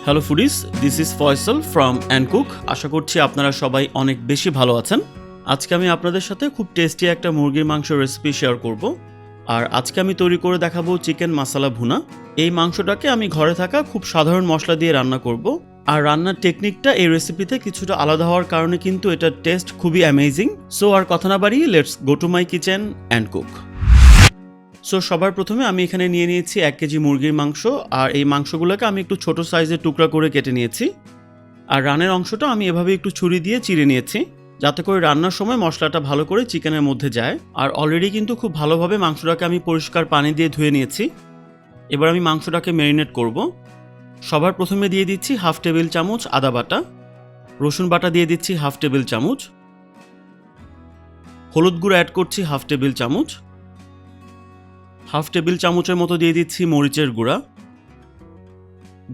Hello foodies, this is Faisal from andcook। আশা করছি আপনারা সবাই অনেক বেশি ভালো আছেন। আজকে আমি আপনাদের সাথে খুব টেস্টি একটা মুরগির মাংস রেসিপি শেয়ার করব। আর আজকে আমি তৈরি করে দেখাবো চিকেন মাসালা ভুনা। এই মাংসটাকে আমি ঘরে থাকা খুব সাধারণ মশলা দিয়ে রান্না করব। আর রান্নার টেকনিকটা এই রেসিপিতে কিছুটা আলাদা হওয়ার কারণে কিন্তু এটার টেস্ট খুবই অ্যামেজিং। সো আর কথা না বাড়িয়ে let's go to my kitchen and cook. So সবার প্রথমে আমি এখানে নিয়ে নিয়েছি 1 কেজি মুরগির মাংস। আর এই মাংসগুলোকে আমি একটু ছোট সাইজের টুকরা করে কেটে নিয়েছি। আর রানের অংশটা আমি এভাবে একটু ছুরি দিয়ে চিড়ে নিয়েছি, যাতে করে রান্নার সময় মশলাটা ভালো করে চিকেনের মধ্যে যায়। আর অলরেডি কিন্তু খুব ভালোভাবে মাংসটাকে আমি পরিষ্কার পানি দিয়ে ধুয়ে নিয়েছি। এবার আমি মাংসটাকে ম্যারিনেট করব। সবার প্রথমে দিয়ে দিচ্ছি 1/2 টেবিল চামচ আদা বাটা, রসুন বাটা দিয়ে দিচ্ছি 1/2 টেবিল চামচ, হলুদ গুঁড়ো অ্যাড করছি 1/2 টেবিল চামচ, 1/2 টেবিল চামচের মতো দিয়ে দিচ্ছি মরিচের গুঁড়া,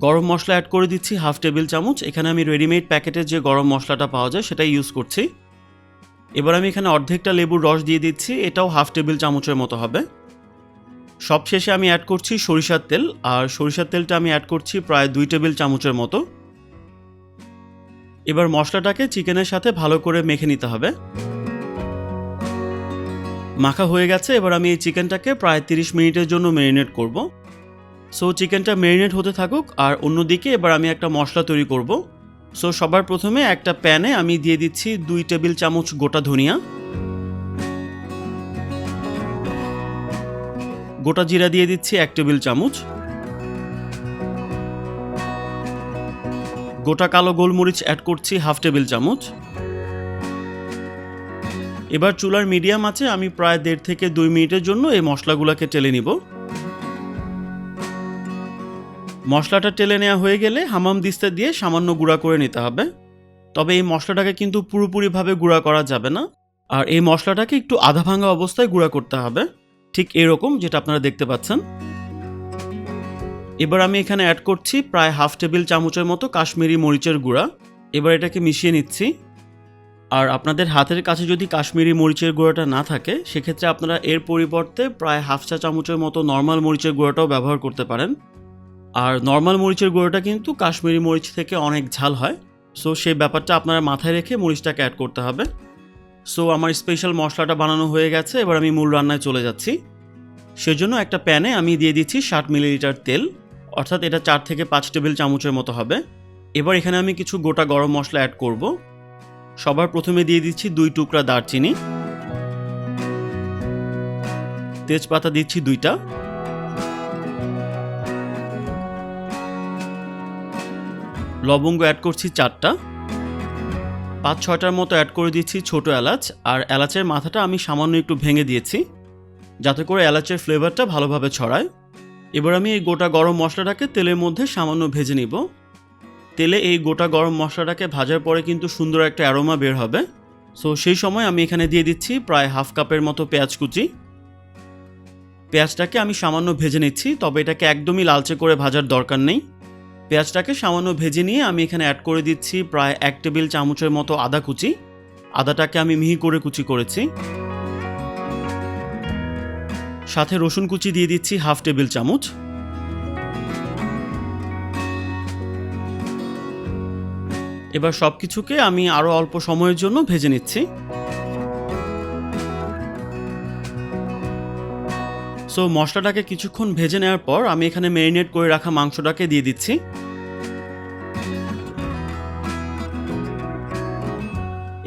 গরম মশলা অ্যাড করে দিচ্ছি 1/2 টেবিল চামচ। এখানে আমি রেডিমেড প্যাকেটের যে গরম মশলাটা পাওয়া যায় সেটাই ইউজ করছি। এবার আমি এখানে অর্ধেকটা লেবুর রস দিয়ে দিচ্ছি, এটাও 1/2 টেবিল চামচের মতো হবে। সবশেষে আমি অ্যাড করছি সরিষার তেল, আর সরিষার তেলটা আমি অ্যাড করছি প্রায় 2 টেবিল চামচের মতো। এবার মশলাটাকে চিকেনের সাথে ভালো করে মেখে নিতে হবে। মাখা হয়ে গেছে। এবার আমি এই চিকেনটাকে প্রায় 30 মিনিটের জন্য ম্যারিনেট করব। সো চিকেনটা ম্যারিনেট হতে থাকুক, আর অন্যদিকে এবার আমি একটা মশলা তৈরি করব। সো সবার প্রথমে একটা প্যানে আমি দিয়ে দিচ্ছি 2 টেবিল চামচ গোটা ধনিয়া, গোটা জিরা দিয়ে দিচ্ছি 1 টেবিল চামচ, গোটা কালো গোলমরিচ অ্যাড করছি 1/2 টেবিল চামচ। এবার চুলার মিডিয়াম আছে আমি প্রায় 1.5 থেকে 2 মিনিটের জন্য এই মশলাগুলোকে টেলে নিব। মশলাটা টেলে নেওয়া হয়ে গেলে হামাম দিস্তা দিয়ে সামান্য গুঁড়া করে নিতে হবে। তবে এই মশলাটাকে কিন্তু পুরোপুরিভাবে গুঁড়া করা যাবে না, আর এই মশলাটাকে একটু আধা ভাঙা অবস্থায় গুঁড়া করতে হবে, ঠিক এরকম যেটা আপনারা দেখতে পাচ্ছেন। এবার আমি এখানে অ্যাড করছি প্রায় 1/2 টেবিল চামচের মতো কাশ্মীরি মরিচের গুঁড়া। এবার এটাকে মিশিয়ে নিচ্ছি। আর আপনাদের হাতের কাছে যদি কাশ্মীরি মরিচের গুঁড়োটা না থাকে, সেক্ষেত্রে আপনারা এর পরিবর্তে প্রায় 1/2 চা চামচের মতো নর্মাল মরিচের গুঁড়োটাও ব্যবহার করতে পারেন। আর নর্মাল মরিচের গুঁড়োটা কিন্তু কাশ্মীরি মরিচ থেকে অনেক ঝাল হয়। সো সেই ব্যাপারটা আপনারা মাথায় রেখে মরিচটাকে অ্যাড করতে হবে। সো আমার স্পেশাল মশলাটা বানানো হয়ে গেছে। এবার আমি মূল রান্নায় চলে যাচ্ছি। সেজন্য একটা প্যানে আমি দিয়ে দিচ্ছি 60 মিলিলিটার তেল, অর্থাৎ এটা 4 থেকে 5 টেবিল চামচের মতো হবে। এবার এখানে আমি কিছু গোটা গরম মশলা অ্যাড করব। সবার প্রথমে দিয়ে দিচ্ছি 2 টুকরা দারচিনি, তেজপাতা দিচ্ছি 2টা, লবঙ্গ অ্যাড করছি 4টা, 5-6টার মতো অ্যাড করে দিচ্ছি ছোট এলাচ। আর এলাচের মাথাটা আমি সামান্য একটু ভেঙে দিয়েছি, যাতে করে এলাচের ফ্লেভারটা ভালোভাবে ছড়ায়। এবার আমি এই গোটা গরম মশলাটাকে তেলের মধ্যে সামান্য ভেজে নিব। তেলে এই গোটা গরম মশলাটাকে ভাজার পরে কিন্তু সুন্দর একটা অ্যারোমা বের হবে। সো সেই সময় আমি এখানে দিয়ে দিচ্ছি প্রায় 1/2 কাপের মতো পেঁয়াজ কুচি। পেঁয়াজটাকে আমি সামান্য ভেজে নিচ্ছি, তবে এটাকে একদমই লালচে করে ভাজার দরকার নেই। পেঁয়াজটাকে সামান্য ভেজে নিয়ে আমি এখানে অ্যাড করে দিচ্ছি প্রায় 1 টেবিল চামচের মতো আদা কুচি। আদাটাকে আমি মিহি করে কুচি করেছি। সাথে রসুন কুচি দিয়ে দিচ্ছি 1/2 টেবিল চামচ। এবার সব কিছুকে আমি আরও অল্প সময়ের জন্য ভেজে নিচ্ছি। সো মশলাটাকে কিছুক্ষণ ভেজে নেওয়ার পর আমি এখানে ম্যারিনেট করে রাখা মাংসটাকে দিয়ে দিচ্ছি।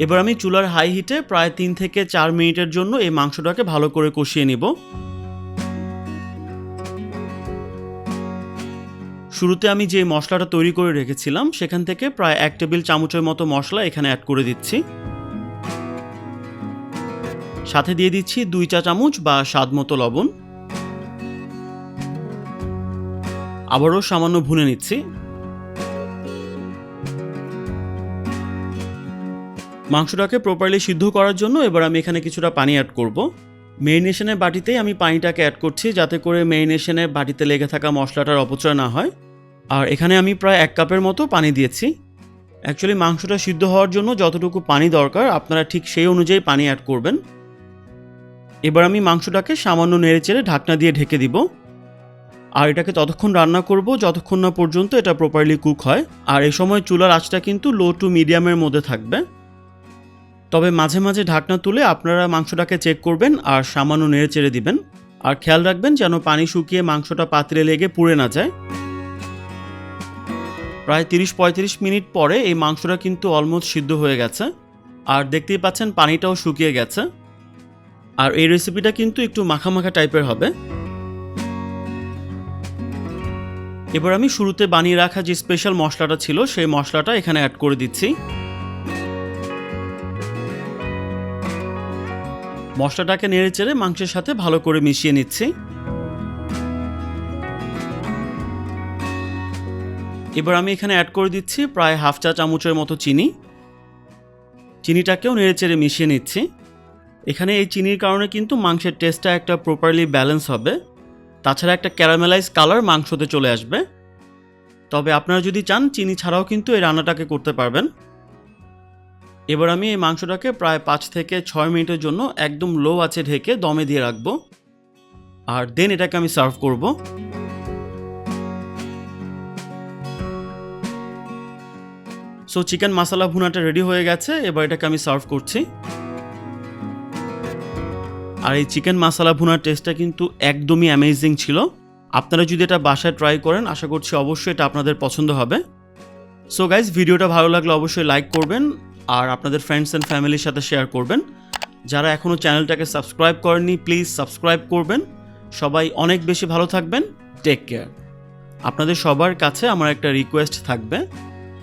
এবার আমি চুলার হাই হিটে প্রায় 3 থেকে 4 মিনিটের জন্য এই মাংসটাকে ভালো করে কষিয়ে নিব। শুরুতে আমি যে মশলাটা তৈরি করে রেখেছিলাম সেখান থেকে প্রায় 1 টেবিল চামচের মতো মশলা এখানে অ্যাড করে দিচ্ছি। সাথে দিয়ে দিচ্ছি 2 চা চামচ বা স্বাদ মতো লবণ। আবারও সামান্য ভুনে নিচ্ছি। মাংসটাকে প্রপারলি সিদ্ধ করার জন্য এবার আমি এখানে কিছুটা পানি অ্যাড করব। ম্যারিনেশনের বাটিতেই আমি পানিটাকে অ্যাড করছি, যাতে করে ম্যারিনেশনের বাটিতে লেগে থাকা মশলাটার অপচয় না হয়। আর এখানে আমি প্রায় 1 কাপের মতো পানি দিয়েছি। অ্যাকচুয়ালি মাংসটা সিদ্ধ হওয়ার জন্য যতটুকু পানি দরকার আপনারা ঠিক সেই অনুযায়ী পানি অ্যাড করবেন। এবার আমি মাংসটাকে সামান্য নেড়েচেড়ে ঢাকনা দিয়ে ঢেকে দিব। আর এটাকে ততক্ষণ রান্না করব যতক্ষণ না পর্যন্ত এটা প্রপারলি কুক হয়। আর এই সময় চুলার আঁচটা কিন্তু লো টু মিডিয়ামের মধ্যে থাকবে। তবে মাঝে মাঝে ঢাকনা তুলে আপনারা মাংসটাকে চেক করবেন আর সামান্য নেড়ে চেড়ে দিবেন। আর খেয়াল রাখবেন যেন পানি শুকিয়ে মাংসটা পাত্রে লেগে পুড়ে না যায়। প্রায় 30-35 মিনিট পরে এই মাংসটা কিন্তু অলমোস্ট সিদ্ধ হয়ে গেছে। আর দেখতেই পাচ্ছেন পানিটাও শুকিয়ে গেছে। আর এই রেসিপিটা কিন্তু একটু মাখা মাখা টাইপের হবে। এবার আমি শুরুতে বানিয়ে রাখা যে স্পেশাল মশলাটা ছিল সেই মশলাটা এখানে অ্যাড করে দিচ্ছি। মশলাটাকে নেড়ে চেড়ে মাংসের সাথে ভালো করে মিশিয়ে নিচ্ছি। এবার আমি এখানে অ্যাড করে দিচ্ছি প্রায় হাফ চা চামচের মতো চিনি। চিনিটাকেও নেড়ে চেড়ে মিশিয়ে নিচ্ছি। এখানে এই চিনির কারণে কিন্তু মাংসের টেস্টটা একটা প্রপারলি ব্যালেন্স হবে। তাছাড়া একটা ক্যারামেলাইজ কালার মাংসতে চলে আসবে। তবে আপনারা যদি চান চিনি ছাড়াও কিন্তু এই রান্নাটাকে করতে পারবেন। এবার আমি এই মাংসটাকে প্রায় 5 থেকে 6 মিনিটের জন্য একদম লো আঁচে ঢেকে দমে দিয়ে রাখবো। আর দেন এটাকে আমি সার্ভ করব। সো চিকেন মশলা ভুনাটা রেডি হয়ে গেছে। এবার এটাকে আমি সার্ভ করছি। আর এই চিকেন মশলা ভুনার টেস্টটা কিন্তু একদমই অ্যামেজিং ছিল। আপনারা যদি এটা বাসায় ট্রাই করেন আশা করছি অবশ্যই এটা আপনাদের পছন্দ হবে। সো গাইজ, ভিডিওটা ভালো লাগলে অবশ্যই লাইক করবেন আর আপনাদের ফ্রেন্ডস অ্যান্ড ফ্যামিলির সাথে শেয়ার করবেন। যারা এখনও চ্যানেলটাকে সাবস্ক্রাইব করেননি প্লিজ সাবস্ক্রাইব করবেন। সবাই অনেক বেশি ভালো থাকবেন। Take care. আপনাদের সবার কাছে আমার একটা রিকোয়েস্ট থাকবে,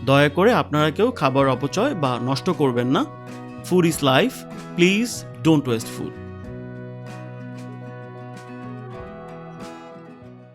দয়া করে আপনারা কেউ খাবার অপচয় বা নষ্ট করবেন না। Food is life, please don't waste food.